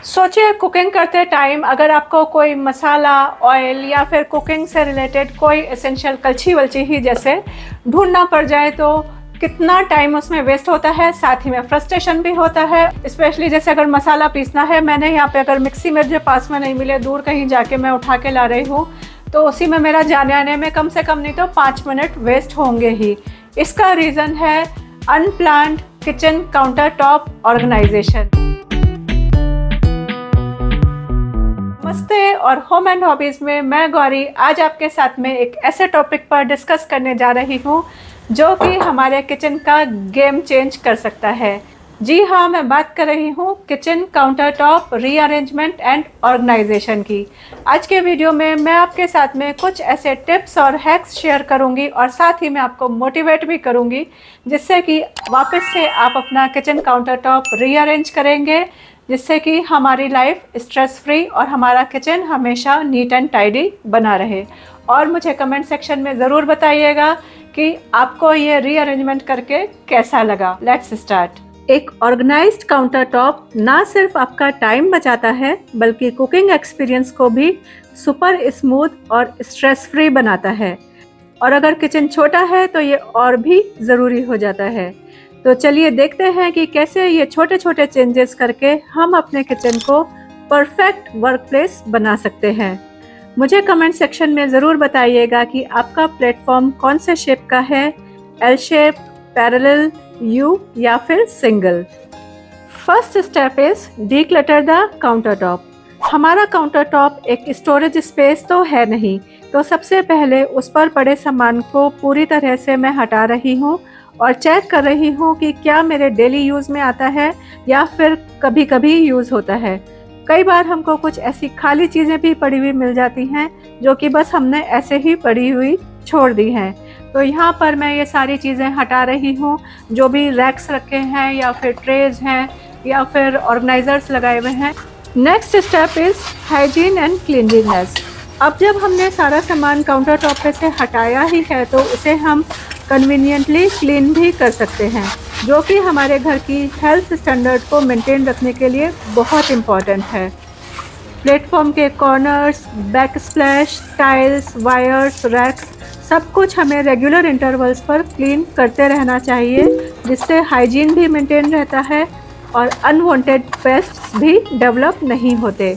सोचिए कुकिंग करते टाइम अगर आपको कोई मसाला, ऑयल या फिर कुकिंग से रिलेटेड कोई एसेंशियल कलछी वलची ही जैसे ढूंढना पड़ जाए तो कितना टाइम उसमें वेस्ट होता है, साथ ही में फ्रस्ट्रेशन भी होता है। स्पेशली जैसे अगर मसाला पीसना है, मैंने यहाँ पे अगर मिक्सी मेरे पास में नहीं मिले, दूर कहीं जाके मैं उठा के ला रही हूँ, तो उसी में मेरा जाने आने में कम से कम नहीं तो 5 मिनट वेस्ट होंगे ही। इसका रीज़न है unplanned kitchen countertop organisation. नमस्ते और होम एंड हॉबीज़ में मैं गौरी आज आपके साथ में एक ऐसे टॉपिक पर डिस्कस करने जा रही हूँ जो कि हमारे किचन का गेम चेंज कर सकता है। जी हाँ, मैं बात कर रही हूँ kitchen countertop rearrangement and organisation की। आज के वीडियो में मैं आपके साथ में कुछ ऐसे टिप्स और हैक्स शेयर करूँगी और साथ ही मैं आपको मोटिवेट भी करूँगी जिससे कि वापस से आप अपना किचन काउंटर टॉप रीअरेंज करेंगे, जिससे कि हमारी लाइफ स्ट्रेस फ्री और हमारा किचन हमेशा नीट एंड टाइडी बना रहे। और मुझे कमेंट सेक्शन में ज़रूर बताइएगा कि आपको ये रीअरेंजमेंट करके कैसा लगा। Let's start. एक ऑर्गेनाइज्ड काउंटर टॉप ना सिर्फ आपका टाइम बचाता है बल्कि कुकिंग एक्सपीरियंस को भी सुपर स्मूथ और स्ट्रेस फ्री बनाता है। और अगर किचन छोटा है तो ये और भी ज़रूरी हो जाता है। तो चलिए देखते हैं कि कैसे ये छोटे छोटे चेंजेस करके हम अपने किचन को परफेक्ट वर्क प्लेस बना सकते हैं। मुझे कमेंट सेक्शन में ज़रूर बताइएगा कि आपका प्लेटफॉर्म कौन से शेप का है, एल शेप, पैरेलल, यू या फिर single. First step is declutter the counter top. हमारा काउंटर टॉप एक स्टोरेज स्पेस तो है नहीं, तो सबसे पहले उस पर पड़े सामान को पूरी तरह से मैं हटा रही हूँ और चेक कर रही हूँ कि क्या मेरे डेली यूज़ में आता है या फिर कभी कभी यूज़ होता है। कई बार हमको कुछ ऐसी खाली चीज़ें भी पड़ी हुई मिल जाती हैं जो कि बस हमने ऐसे ही पड़ी हुई छोड़ दी हैं। तो यहाँ पर मैं ये सारी चीज़ें हटा रही हूँ, जो भी रैक्स रखे हैं या फिर ट्रेज हैं या फिर ऑर्गेनाइजर्स लगाए हुए हैं। Next step is hygiene and cleanliness. अब जब हमने सारा सामान काउंटर टॉप पे से हटाया ही है तो उसे हम कन्वीनियंटली क्लीन भी कर सकते हैं, जो कि हमारे घर की हेल्थ स्टैंडर्ड को मेंटेन रखने के लिए बहुत इम्पॉर्टेंट है। प्लेटफॉर्म के corners, backsplash, tiles, wires, racks, सब कुछ हमें रेगुलर इंटरवल्स पर क्लीन करते रहना चाहिए, जिससे हाइजीन भी मेंटेन रहता है और अनवांटेड पेस्ट्स भी डेवलप नहीं होते।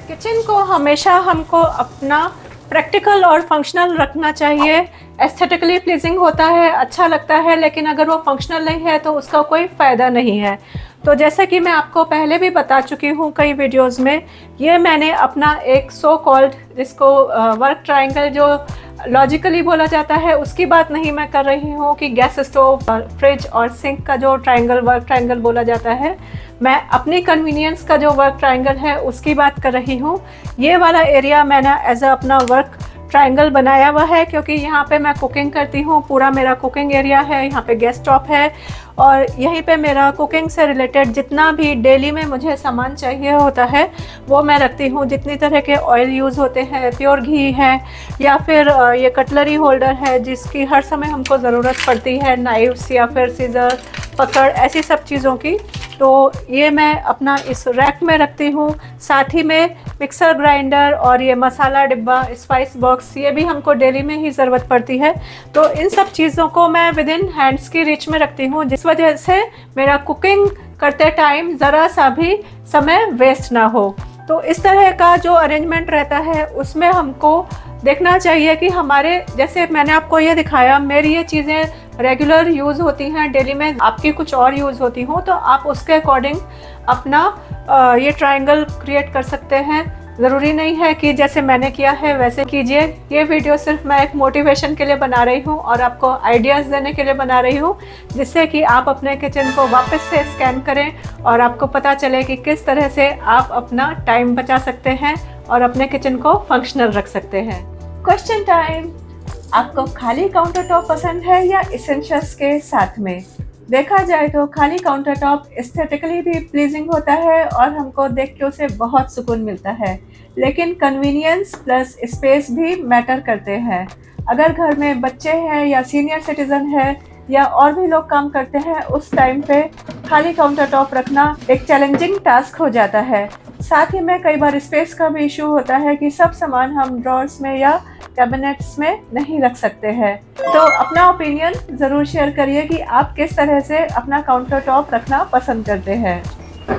किचन को हमेशा हमको अपना प्रैक्टिकल और फंक्शनल रखना चाहिए। एस्थेटिकली प्लीजिंग होता है, अच्छा लगता है, लेकिन अगर वो फंक्शनल नहीं है तो उसका कोई फ़ायदा नहीं है। तो जैसा कि मैं आपको पहले भी बता चुकी हूँ कई वीडियोस में, ये मैंने अपना एक सो कॉल्ड, जिसको वर्क ट्रायंगल जो लॉजिकली बोला जाता है, उसकी बात नहीं मैं कर रही हूँ कि गैस स्टोव, फ्रिज और सिंक का जो ट्रायंगल, वर्क ट्रायंगल बोला जाता है, मैं अपनी कन्वीनियंस का जो वर्क ट्रायंगल है उसकी बात कर रही हूँ। ये वाला एरिया मैंने एज अ अपना वर्क ट्रायंगल बनाया हुआ है क्योंकि यहाँ पे मैं कुकिंग करती हूँ, पूरा मेरा कुकिंग एरिया है, यहाँ पे गैस टॉप है और यहीं पे मेरा कुकिंग से रिलेटेड जितना भी डेली में मुझे सामान चाहिए होता है वो मैं रखती हूँ। जितनी तरह के ऑयल यूज़ होते हैं, प्योर घी है या फिर ये कटलरी होल्डर है जिसकी हर समय हमको ज़रूरत पड़ती है, नाइफ्स या फिर सीज़र, पकड़, ऐसी सब चीज़ों की, तो ये मैं अपना इस रैक में रखती हूँ। साथ ही में मिक्सर ग्राइंडर और ये मसाला डिब्बा, स्पाइस बॉक्स, ये भी हमको डेली में ही ज़रूरत पड़ती है, तो इन सब चीज़ों को मैं विद इन हैंड्स की रीच में रखती हूँ, जिस वजह से मेरा कुकिंग करते टाइम ज़रा सा भी समय वेस्ट ना हो। तो इस तरह का जो अरेंजमेंट रहता है उसमें हमको देखना चाहिए कि हमारे, जैसे मैंने आपको ये दिखाया, मेरी ये चीज़ें रेगुलर यूज़ होती हैं, डेली में आपकी कुछ और यूज़ होती हो, तो आप उसके अकॉर्डिंग अपना ये ट्रायंगल क्रिएट कर सकते हैं। ज़रूरी नहीं है कि जैसे मैंने किया है वैसे कीजिए। ये वीडियो सिर्फ मैं एक मोटिवेशन के लिए बना रही हूँ और आपको आइडियाज़ देने के लिए बना रही हूँ, जिससे कि आप अपने किचन को वापस से स्कैन करें और आपको पता चले कि किस तरह से आप अपना टाइम बचा सकते हैं और अपने किचन को फंक्शनल रख सकते हैं। Question time. आपको खाली काउंटर टॉप पसंद है या एसेंशियल्स के साथ में? देखा जाए तो खाली काउंटर टॉप एस्थेटिकली भी प्लीजिंग होता है और हमको देख के उसे बहुत सुकून मिलता है, लेकिन कन्वीनियंस प्लस स्पेस भी मैटर करते हैं। अगर घर में बच्चे हैं या सीनियर सिटीजन है या और भी लोग काम करते हैं, उस टाइम पे खाली काउंटर टॉप रखना एक चैलेंजिंग टास्क हो जाता है। साथ ही में कई बार स्पेस का भी इशू होता है कि सब सामान हम ड्रॉर्स में या कैबिनेट्स में नहीं रख सकते हैं। तो अपना ओपिनियन ज़रूर शेयर करिए कि आप किस तरह से अपना काउंटर टॉप रखना पसंद करते हैं।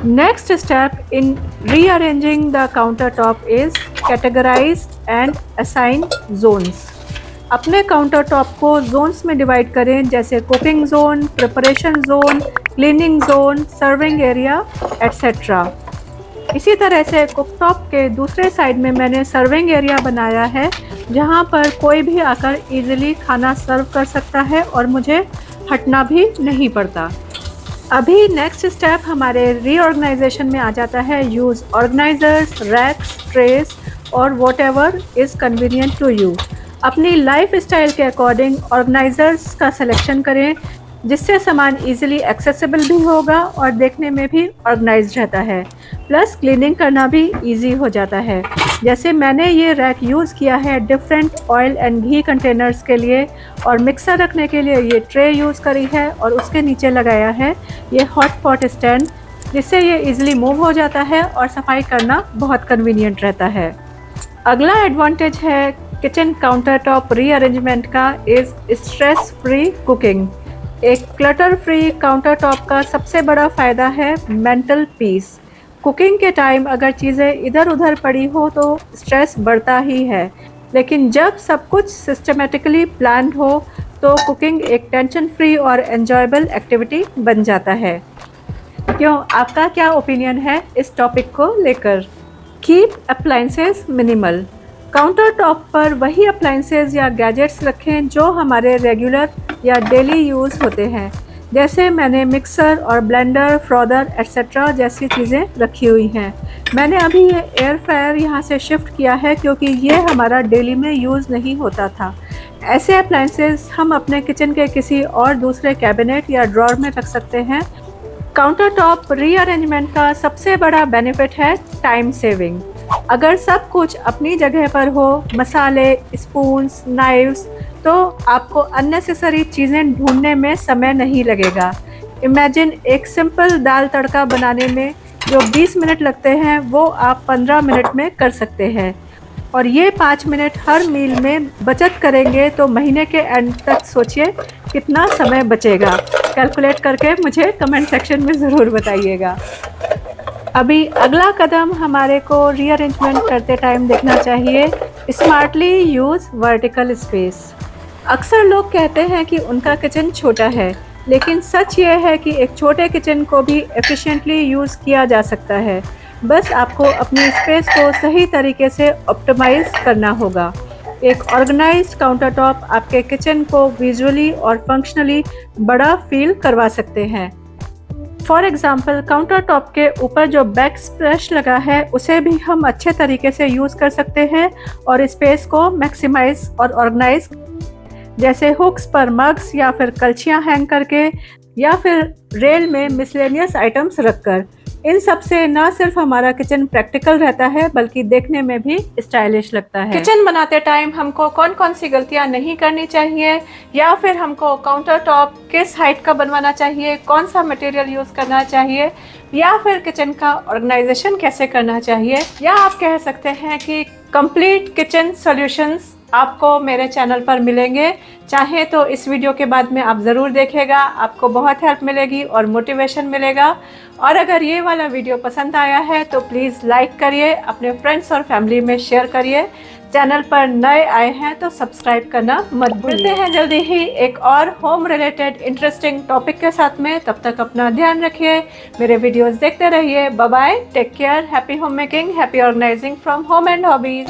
Next step in rearranging the countertop is categorise and assign zones. अपने काउंटर टॉप को जोन्स में डिवाइड करें, जैसे cooking zone, preparation zone, cleaning zone, serving area etcetera. इसी तरह से कुकटॉप के दूसरे साइड में मैंने सर्विंग एरिया बनाया है, जहां पर कोई भी आकर इजीली खाना सर्व कर सकता है और मुझे हटना भी नहीं पड़ता। अभी नेक्स्ट स्टेप हमारे रीऑर्गेनाइजेशन में आ जाता है। यूज़ ऑर्गेनाइजर्स, रैक्स, ट्रेस और whatever is convenient to you. अपनी लाइफ स्टाइल के अकॉर्डिंग ऑर्गेनाइजर्स का सिलेक्शन करें, जिससे सामान इजीली एक्सेसिबल भी होगा और देखने में भी ऑर्गेनाइज्ड रहता है। प्लस क्लीनिंग करना भी इजी हो जाता है। जैसे मैंने ये रैक यूज़ किया है different oil and ghee containers के लिए, और मिक्सर रखने के लिए ये ट्रे यूज़ करी है, और उसके नीचे लगाया है ये हॉट पॉट स्टैंड, जिससे ये इजीली मूव हो जाता है और सफाई करना बहुत कन्वीनियंट रहता है। अगला एडवांटेज है किचन काउंटर टॉप रीअरेंजमेंट का इज़ स्ट्रेस फ्री कुकिंग। एक क्लटर फ्री काउंटर टॉप का सबसे बड़ा फ़ायदा है मेंटल पीस। कुकिंग के टाइम अगर चीज़ें इधर उधर पड़ी हो तो स्ट्रेस बढ़ता ही है, लेकिन जब सब कुछ सिस्टमेटिकली प्लान्ड हो तो कुकिंग एक टेंशन फ्री और एन्जॉयबल एक्टिविटी बन जाता है। क्यों, आपका क्या ओपिनियन है इस टॉपिक को लेकर? Keep appliances minimal. Counter top पर वही अप्लायंसेस या गैजेट्स रखें जो हमारे रेगुलर या डेली यूज़ होते हैं। जैसे मैंने मिक्सर और ब्लेंडर, फ्रॉदर एट्सेट्रा जैसी चीज़ें रखी हुई हैं। मैंने अभी ये एयर फ्रायर यहाँ से शिफ्ट किया है क्योंकि ये हमारा डेली में यूज़ नहीं होता था। ऐसे अप्लायंसेस हम अपने किचन के किसी और दूसरे कैबिनेट या ड्रॉर में रख सकते हैं। काउंटर टॉप रीअरेंजमेंट का सबसे बड़ा बेनिफिट है टाइम सेविंग। अगर सब कुछ अपनी जगह पर हो, मसाले, स्पून्स, नाइफ्स, तो आपको अननेसेसरी चीज़ें ढूंढने में समय नहीं लगेगा। इमेजिन एक सिंपल दाल तड़का बनाने में जो 20 मिनट लगते हैं वो आप 15 मिनट में कर सकते हैं, और ये 5 मिनट हर मील में बचत करेंगे तो महीने के एंड तक सोचिए कितना समय बचेगा। कैलकुलेट करके मुझे कमेंट सेक्शन में ज़रूर बताइएगा। अभी अगला कदम हमारे को रीअरेंजमेंट करते टाइम देखना चाहिए, स्मार्टली यूज़ वर्टिकल स्पेस। अक्सर लोग कहते हैं कि उनका किचन छोटा है, लेकिन सच ये है कि एक छोटे किचन को भी एफिशिएंटली यूज़ किया जा सकता है। बस आपको अपनी स्पेस को सही तरीके से ऑप्टिमाइज़ करना होगा। एक ऑर्गेनाइज्ड काउंटर टॉप आपके किचन को विजुअली और फंक्शनली बड़ा फील करवा सकते हैं। फॉर एग्ज़ाम्पल, काउंटर टॉप के ऊपर जो बैक स्प्लैश लगा है उसे भी हम अच्छे तरीके से यूज़ कर सकते हैं और स्पेस को मैक्सिमाइज और ऑर्गेनाइज, जैसे हुक्स पर मग्स या फिर कलछियाँ हैंग करके, या फिर रेल में मिसलेनियस आइटम्स रखकर। इन सब से न सिर्फ हमारा किचन प्रैक्टिकल रहता है बल्कि देखने में भी स्टाइलिश लगता है। किचन बनाते टाइम हमको कौन कौन सी गलतियां नहीं करनी चाहिए, या फिर हमको काउंटर टॉप किस हाइट का बनवाना चाहिए, कौन सा मटेरियल यूज़ करना चाहिए, या फिर किचन का ऑर्गेनाइजेशन कैसे करना चाहिए, या आप कह सकते हैं कि कंप्लीट किचन सॉल्यूशंस आपको मेरे चैनल पर मिलेंगे। चाहे तो इस वीडियो के बाद में आप ज़रूर देखिएगा, आपको बहुत हेल्प मिलेगी और मोटिवेशन मिलेगा। और अगर ये वाला वीडियो पसंद आया है तो प्लीज़ लाइक करिए, अपने फ्रेंड्स और फैमिली में शेयर करिए। चैनल पर नए आए हैं तो सब्सक्राइब करना मत भूलिए। मिलते हैं जल्दी ही एक और होम रिलेटेड इंटरेस्टिंग टॉपिक के साथ में। तब तक अपना ध्यान रखिए, मेरे वीडियोस देखते रहिए। Bye bye, take care, happy homemaking, happy organising from home and hobbies.